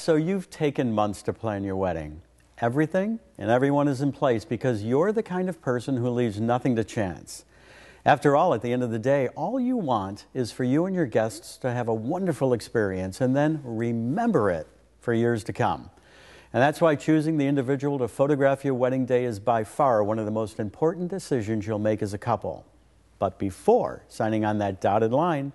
So you've taken months to plan your wedding. Everything and everyone is in place because you're the kind of person who leaves nothing to chance. After all, at the end of the day, all you want is for you and your guests to have a wonderful experience and then remember it for years to come. And that's why choosing the individual to photograph your wedding day is by far one of the most important decisions you'll make as a couple. But before signing on that dotted line,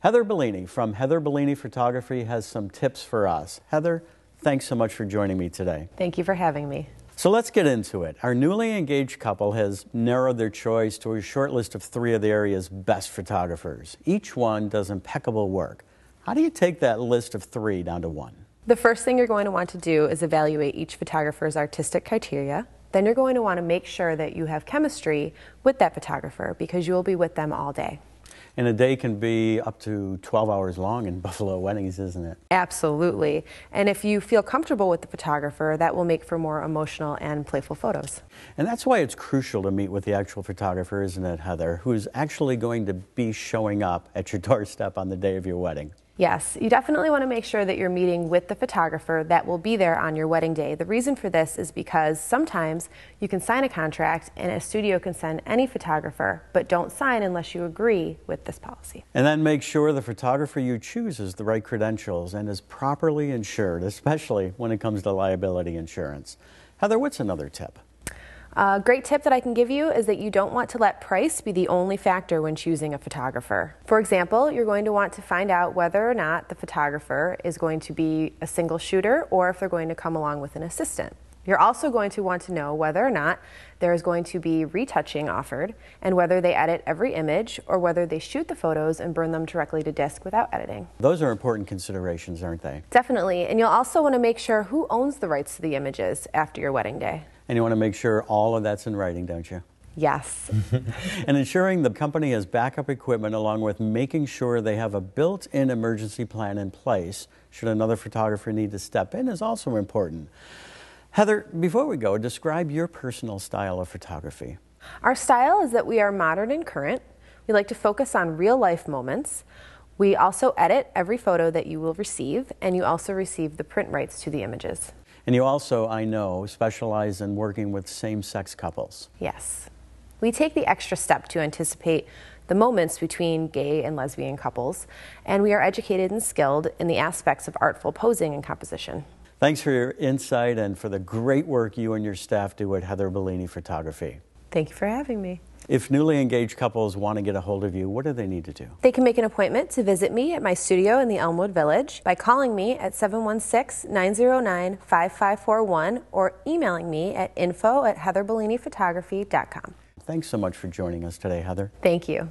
Heather Bellini from Heather Bellini Photography has some tips for us. Heather, thanks so much for joining me today. Thank you for having me. So let's get into it. Our newly engaged couple has narrowed their choice to a short list of 3 of the area's best photographers. Each one does impeccable work. How do you take that list of 3 down to 1? The first thing you're going to want to do is evaluate each photographer's artistic criteria. Then you're going to want to make sure that you have chemistry with that photographer because you will be with them all day. And a day can be up to 12 hours long in Buffalo weddings, isn't it? Absolutely. And if you feel comfortable with the photographer, that will make for more emotional and playful photos. And that's why it's crucial to meet with the actual photographer, isn't it, Heather, who's actually going to be showing up at your doorstep on the day of your wedding? Yes, you definitely want to make sure that you're meeting with the photographer that will be there on your wedding day. The reason for this is because sometimes you can sign a contract and a studio can send any photographer, but don't sign unless you agree with this policy. And then make sure the photographer you choose has the right credentials and is properly insured, especially when it comes to liability insurance. Heather, what's another tip? A great tip that I can give you is that you don't want to let price be the only factor when choosing a photographer. For example, you're going to want to find out whether or not the photographer is going to be a single shooter or if they're going to come along with an assistant. You're also going to want to know whether or not there is going to be retouching offered and whether they edit every image or whether they shoot the photos and burn them directly to disk without editing. Those are important considerations, aren't they? Definitely, and you'll also want to make sure who owns the rights to the images after your wedding day. And you want to make sure all of that's in writing, don't you? Yes. And ensuring the company has backup equipment along with making sure they have a built-in emergency plan in place should another photographer need to step in is also important. Heather, before we go, describe your personal style of photography. Our style is that we are modern and current. We like to focus on real-life moments. We also edit every photo that you will receive, and you also receive the print rights to the images. And you also, I know, specialize in working with same-sex couples. Yes. We take the extra step to anticipate the moments between gay and lesbian couples, and we are educated and skilled in the aspects of artful posing and composition. Thanks for your insight and for the great work you and your staff do at Heather Bellini Photography. Thank you for having me. If newly engaged couples want to get a hold of you, what do they need to do? They can make an appointment to visit me at my studio in the Elmwood Village by calling me at 716-909-5541 or emailing me at info@heatherbelliniphotography.com. Thanks so much for joining us today, Heather. Thank you.